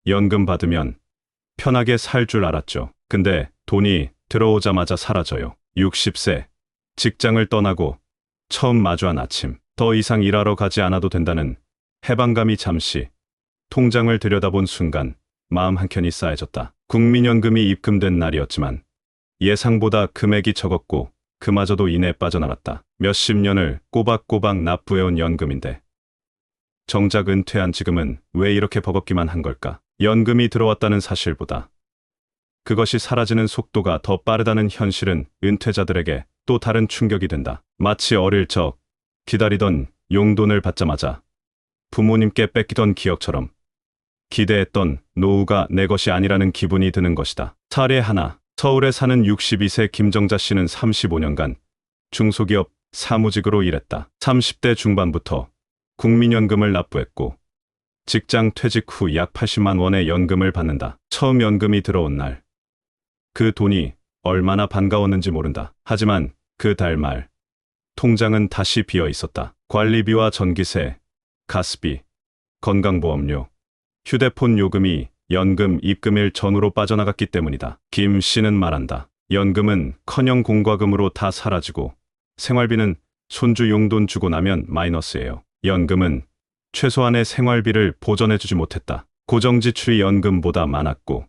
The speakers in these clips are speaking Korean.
연금 받으면 편하게 살 줄 알았죠. 근데 돈이 들어오자마자 사라져요. 60세, 직장을 떠나고 처음 마주한 아침, 더 이상 일하러 가지 않아도 된다는 해방감이 잠시 통장을 들여다본 순간 마음 한켠이 싸해졌다. 국민연금이 입금된 날이었지만 예상보다 금액이 적었고 그마저도 이내 빠져나갔다. 몇십 년을 꼬박꼬박 납부해온 연금인데 정작 은퇴한 지금은 왜 이렇게 버겁기만 한 걸까? 연금이 들어왔다는 사실보다 그것이 사라지는 속도가 더 빠르다는 현실은 은퇴자들에게 또 다른 충격이 된다. 마치 어릴 적 기다리던 용돈을 받자마자 부모님께 뺏기던 기억처럼 기대했던 노후가 내 것이 아니라는 기분이 드는 것이다. 사례 하나, 서울에 사는 62세 김정자 씨는 35년간 중소기업 사무직으로 일했다. 30대 중반부터 국민연금을 납부했고 직장 퇴직 후 약 80만 원의 연금을 받는다. 처음 연금이 들어온 날, 그 돈이 얼마나 반가웠는지 모른다. 하지만 그 달 말, 통장은 다시 비어 있었다. 관리비와 전기세, 가스비, 건강보험료, 휴대폰 요금이 연금 입금일 전후로 빠져나갔기 때문이다. 김 씨는 말한다. 연금은 커녕 공과금으로 다 사라지고 생활비는 손주 용돈 주고 나면 마이너스예요. 연금은 최소한의 생활비를 보전해주지 못했다. 고정지출이 연금보다 많았고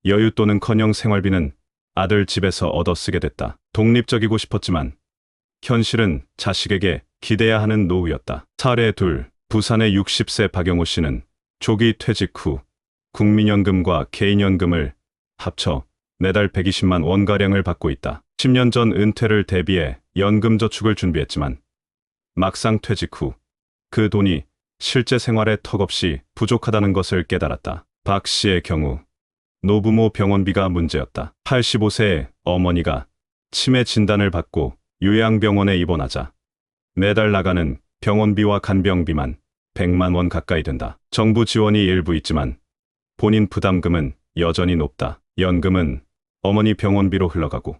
여윳돈은커녕 생활비는 아들 집에서 얻어쓰게 됐다. 독립적이고 싶었지만 현실은 자식에게 기대야 하는 노후였다. 사례 둘, 부산의 60세 박영호 씨는 조기 퇴직 후 국민연금과 개인연금을 합쳐 매달 120만 원가량을 받고 있다. 10년 전 은퇴를 대비해 연금저축을 준비했지만 막상 퇴직 후 그 돈이 실제 생활에 턱없이 부족하다는 것을 깨달았다. 박 씨의 경우 노부모 병원비가 문제였다. 85세의 어머니가 치매 진단을 받고 요양병원에 입원하자 매달 나가는 병원비와 간병비만 100만 원 가까이 된다. 정부 지원이 일부 있지만 본인 부담금은 여전히 높다. 연금은 어머니 병원비로 흘러가고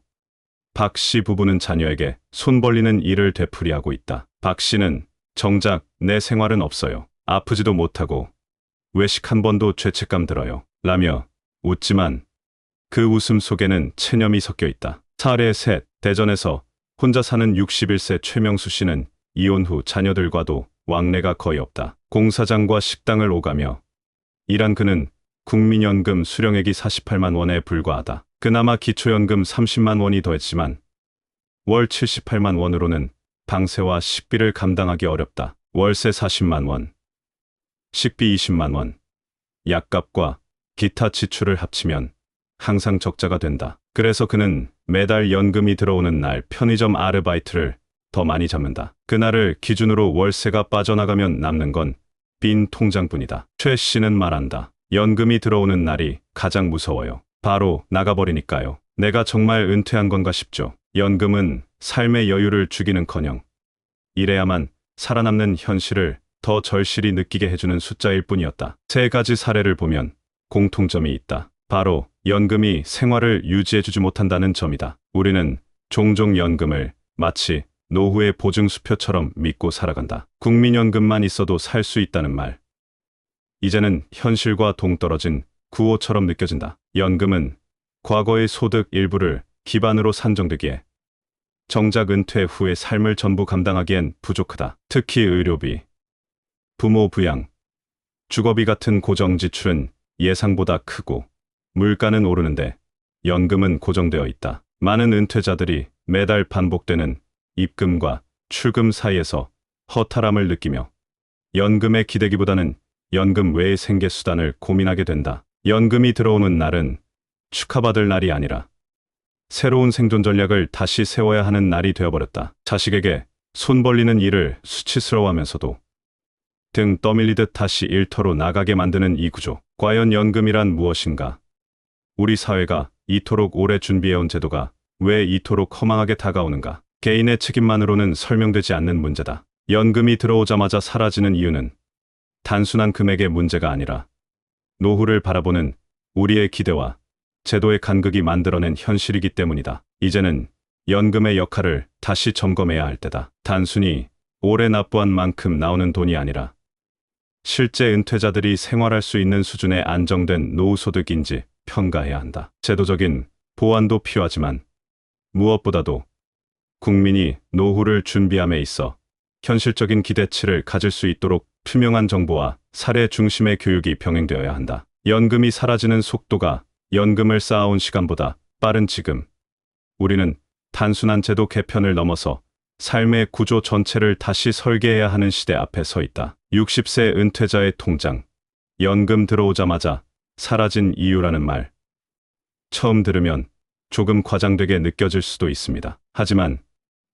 박 씨 부부는 자녀에게 손 벌리는 일을 되풀이하고 있다. 박 씨는 정작 내 생활은 없어요. 아프지도 못하고 외식 한 번도 죄책감 들어요. 라며 웃지만 그 웃음 속에는 체념이 섞여 있다. 사례 셋, 대전에서 혼자 사는 61세 최명수 씨는 이혼 후 자녀들과도 왕래가 거의 없다. 공사장과 식당을 오가며 일한 그는 국민연금 수령액이 48만 원에 불과하다. 그나마 기초연금 30만 원이 더했지만 월 78만 원으로는 방세와 식비를 감당하기 어렵다. 월세 40만 원, 식비 20만 원, 약값과 기타 지출을 합치면 항상 적자가 된다. 그래서 그는 매달 연금이 들어오는 날 편의점 아르바이트를 더 많이 잡는다. 그날을 기준으로 월세가 빠져나가면 남는 건 빈 통장뿐이다. 최 씨는 말한다. 연금이 들어오는 날이 가장 무서워요. 바로 나가버리니까요. 내가 정말 은퇴한 건가 싶죠. 연금은 삶의 여유를 주기는커녕 이래야만 살아남는 현실을 더 절실히 느끼게 해주는 숫자일 뿐이었다. 세 가지 사례를 보면 공통점이 있다. 바로 연금이 생활을 유지해주지 못한다는 점이다. 우리는 종종 연금을 마치 노후의 보증수표처럼 믿고 살아간다. 국민연금만 있어도 살 수 있다는 말. 이제는 현실과 동떨어진 구호처럼 느껴진다. 연금은 과거의 소득 일부를 기반으로 산정되기에 정작 은퇴 후의 삶을 전부 감당하기엔 부족하다. 특히 의료비, 부모 부양, 주거비 같은 고정지출은 예상보다 크고 물가는 오르는데 연금은 고정되어 있다. 많은 은퇴자들이 매달 반복되는 입금과 출금 사이에서 허탈함을 느끼며 연금에 기대기보다는 연금 외의 생계수단을 고민하게 된다. 연금이 들어오는 날은 축하받을 날이 아니라 새로운 생존 전략을 다시 세워야 하는 날이 되어버렸다. 자식에게 손 벌리는 일을 수치스러워하면서도 등 떠밀리듯 다시 일터로 나가게 만드는 이 구조. 과연 연금이란 무엇인가? 우리 사회가 이토록 오래 준비해온 제도가 왜 이토록 허망하게 다가오는가? 개인의 책임만으로는 설명되지 않는 문제다. 연금이 들어오자마자 사라지는 이유는 단순한 금액의 문제가 아니라 노후를 바라보는 우리의 기대와 제도의 간극이 만들어낸 현실이기 때문이다. 이제는 연금의 역할을 다시 점검해야 할 때다. 단순히 오래 납부한 만큼 나오는 돈이 아니라 실제 은퇴자들이 생활할 수 있는 수준의 안정된 노후소득인지 평가해야 한다. 제도적인 보완도 필요하지만 무엇보다도 국민이 노후를 준비함에 있어 현실적인 기대치를 가질 수 있도록 투명한 정보와 사례 중심의 교육이 병행되어야 한다. 연금이 사라지는 속도가 연금을 쌓아온 시간보다 빠른 지금, 우리는 단순한 제도 개편을 넘어서 삶의 구조 전체를 다시 설계해야 하는 시대 앞에 서 있다. 60세 은퇴자의 통장, 연금 들어오자마자 사라진 이유라는 말. 처음 들으면 조금 과장되게 느껴질 수도 있습니다. 하지만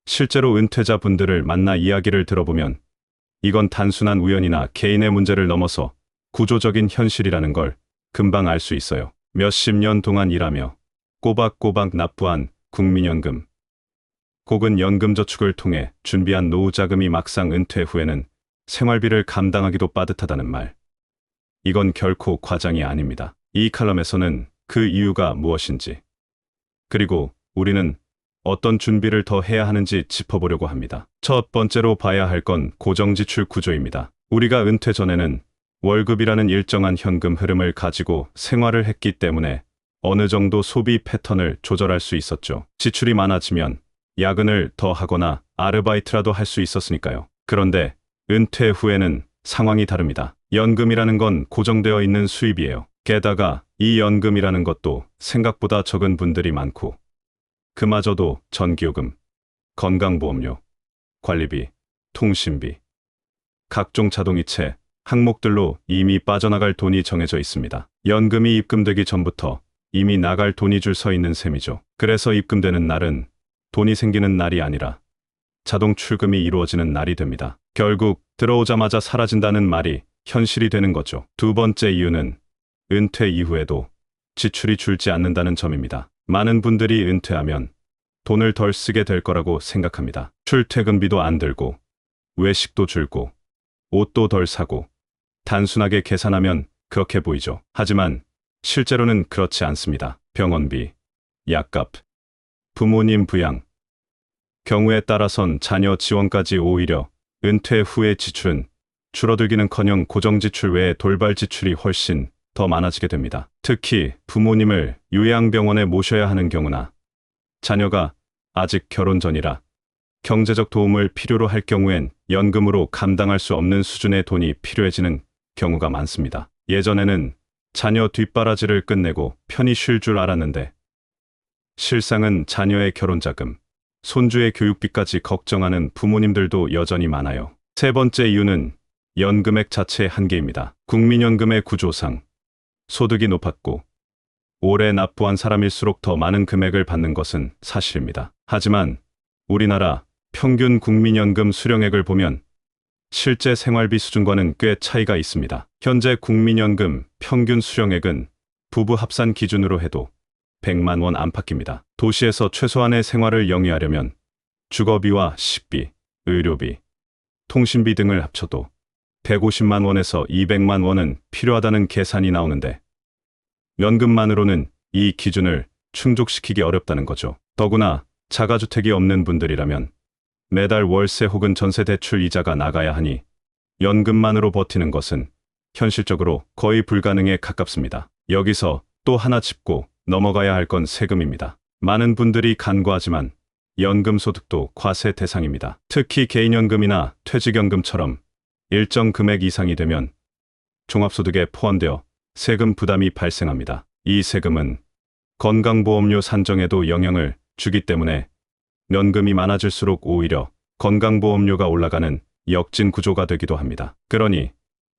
실제로 은퇴자분들을 만나 이야기를 들어보면 이건 단순한 우연이나 개인의 문제를 넘어서 구조적인 현실이라는 걸 금방 알 수 있어요. 몇십 년 동안 일하며 꼬박꼬박 납부한 국민연금, 혹은 연금저축을 통해 준비한 노후자금이 막상 은퇴 후에는 생활비를 감당하기도 빠듯하다는 말. 이건 결코 과장이 아닙니다. 이 칼럼에서는 그 이유가 무엇인지, 그리고 우리는 어떤 준비를 더 해야 하는지 짚어보려고 합니다. 첫 번째로 봐야 할 건 고정지출 구조입니다. 우리가 은퇴 전에는 월급이라는 일정한 현금 흐름을 가지고 생활을 했기 때문에 어느 정도 소비 패턴을 조절할 수 있었죠. 지출이 많아지면 야근을 더 하거나 아르바이트라도 할 수 있었으니까요. 그런데 은퇴 후에는 상황이 다릅니다. 연금이라는 건 고정되어 있는 수입이에요. 게다가 이 연금이라는 것도 생각보다 적은 분들이 많고, 그마저도 전기요금, 건강보험료, 관리비, 통신비, 각종 자동이체, 항목들로 이미 빠져나갈 돈이 정해져 있습니다. 연금이 입금되기 전부터 이미 나갈 돈이 줄 서 있는 셈이죠. 그래서 입금되는 날은 돈이 생기는 날이 아니라 자동 출금이 이루어지는 날이 됩니다. 결국 들어오자마자 사라진다는 말이 현실이 되는 거죠. 두 번째 이유는 은퇴 이후에도 지출이 줄지 않는다는 점입니다. 많은 분들이 은퇴하면 돈을 덜 쓰게 될 거라고 생각합니다. 출퇴근비도 안 들고, 외식도 줄고, 옷도 덜 사고, 단순하게 계산하면 그렇게 보이죠. 하지만 실제로는 그렇지 않습니다. 병원비, 약값, 부모님 부양, 경우에 따라선 자녀 지원까지 오히려 은퇴 후의 지출은 줄어들기는커녕 고정지출 외에 돌발 지출이 훨씬 더 많아지게 됩니다. 특히 부모님을 요양병원에 모셔야 하는 경우나 자녀가 아직 결혼 전이라 경제적 도움을 필요로 할 경우엔 연금으로 감당할 수 없는 수준의 돈이 필요해지는 경우가 많습니다. 예전에는 자녀 뒷바라지를 끝내고 편히 쉴 줄 알았는데 실상은 자녀의 결혼자금, 손주의 교육비까지 걱정하는 부모님들도 여전히 많아요. 세 번째 이유는 연금액 자체의 한계입니다. 국민연금의 구조상 소득이 높았고 오래 납부한 사람일수록 더 많은 금액을 받는 것은 사실입니다. 하지만 우리나라 평균 국민연금 수령액을 보면 실제 생활비 수준과는 꽤 차이가 있습니다. 현재 국민연금 평균 수령액은 부부 합산 기준으로 해도 100만 원 안팎입니다. 도시에서 최소한의 생활을 영위하려면 주거비와 식비, 의료비, 통신비 등을 합쳐도 150만 원에서 200만 원은 필요하다는 계산이 나오는데 연금만으로는 이 기준을 충족시키기 어렵다는 거죠. 더구나 자가주택이 없는 분들이라면 매달 월세 혹은 전세 대출 이자가 나가야 하니 연금만으로 버티는 것은 현실적으로 거의 불가능에 가깝습니다. 여기서 또 하나 짚고 넘어가야 할 건 세금입니다. 많은 분들이 간과하지만 연금 소득도 과세 대상입니다. 특히 개인연금이나 퇴직연금처럼 일정 금액 이상이 되면 종합소득에 포함되어 세금 부담이 발생합니다. 이 세금은 건강보험료 산정에도 영향을 주기 때문에 연금이 많아질수록 오히려 건강보험료가 올라가는 역진 구조가 되기도 합니다. 그러니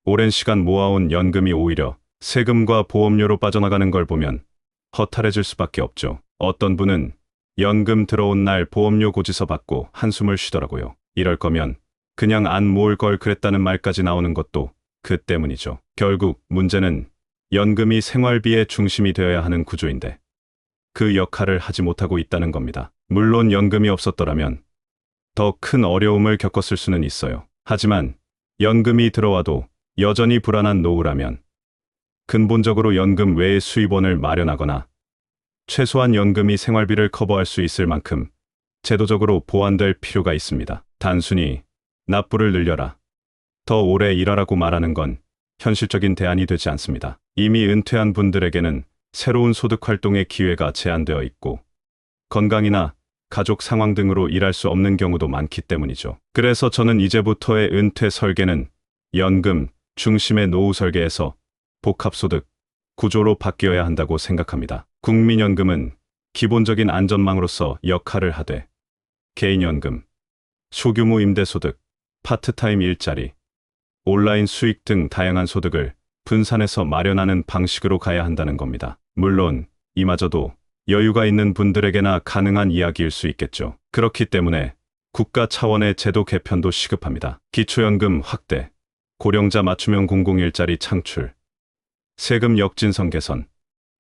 오랜 시간 모아온 연금이 오히려 세금과 보험료로 빠져나가는 걸 보면 허탈해질 수밖에 없죠. 어떤 분은 연금 들어온 날 보험료 고지서 받고 한숨을 쉬더라고요. 이럴 거면 그냥 안 모을 걸 그랬다는 말까지 나오는 것도 그 때문이죠. 결국 문제는 연금이 생활비의 중심이 되어야 하는 구조인데 그 역할을 하지 못하고 있다는 겁니다. 물론 연금이 없었더라면 더 큰 어려움을 겪었을 수는 있어요. 하지만 연금이 들어와도 여전히 불안한 노후라면 근본적으로 연금 외의 수입원을 마련하거나 최소한 연금이 생활비를 커버할 수 있을 만큼 제도적으로 보완될 필요가 있습니다. 단순히 납부를 늘려라, 더 오래 일하라고 말하는 건 현실적인 대안이 되지 않습니다. 이미 은퇴한 분들에게는 새로운 소득 활동의 기회가 제한되어 있고 건강이나 가족 상황 등으로 일할 수 없는 경우도 많기 때문이죠. 그래서 저는 이제부터의 은퇴 설계는 연금 중심의 노후 설계에서 복합소득 구조로 바뀌어야 한다고 생각합니다. 국민연금은 기본적인 안전망으로서 역할을 하되 개인연금, 소규모 임대소득, 파트타임 일자리, 온라인 수익 등 다양한 소득을 분산해서 마련하는 방식으로 가야 한다는 겁니다. 물론 이마저도 여유가 있는 분들에게나 가능한 이야기일 수 있겠죠. 그렇기 때문에 국가 차원의 제도 개편도 시급합니다. 기초연금 확대, 고령자 맞춤형 공공일자리 창출, 세금 역진성 개선,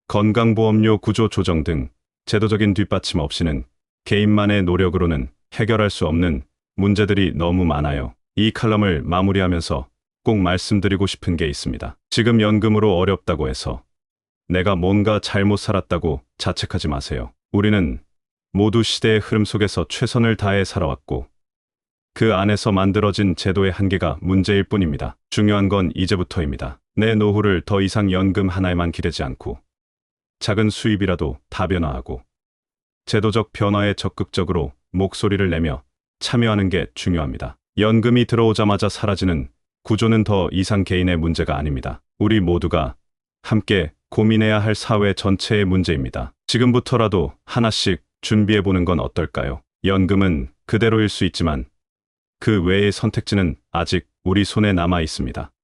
건강보험료 구조 조정 등 제도적인 뒷받침 없이는 개인만의 노력으로는 해결할 수 없는 문제들이 너무 많아요. 이 칼럼을 마무리하면서 꼭 말씀드리고 싶은 게 있습니다. 지금 연금으로 어렵다고 해서 내가 뭔가 잘못 살았다고 자책하지 마세요. 우리는 모두 시대의 흐름 속에서 최선을 다해 살아왔고 그 안에서 만들어진 제도의 한계가 문제일 뿐입니다. 중요한 건 이제부터입니다. 내 노후를 더 이상 연금 하나에만 기대지 않고 작은 수입이라도 다변화하고 제도적 변화에 적극적으로 목소리를 내며 참여하는 게 중요합니다. 연금이 들어오자마자 사라지는 구조는 더 이상 개인의 문제가 아닙니다. 우리 모두가 함께 고민해야 할 사회 전체의 문제입니다. 지금부터라도 하나씩 준비해보는 건 어떨까요? 연금은 그대로일 수 있지만 그 외의 선택지는 아직 우리 손에 남아 있습니다.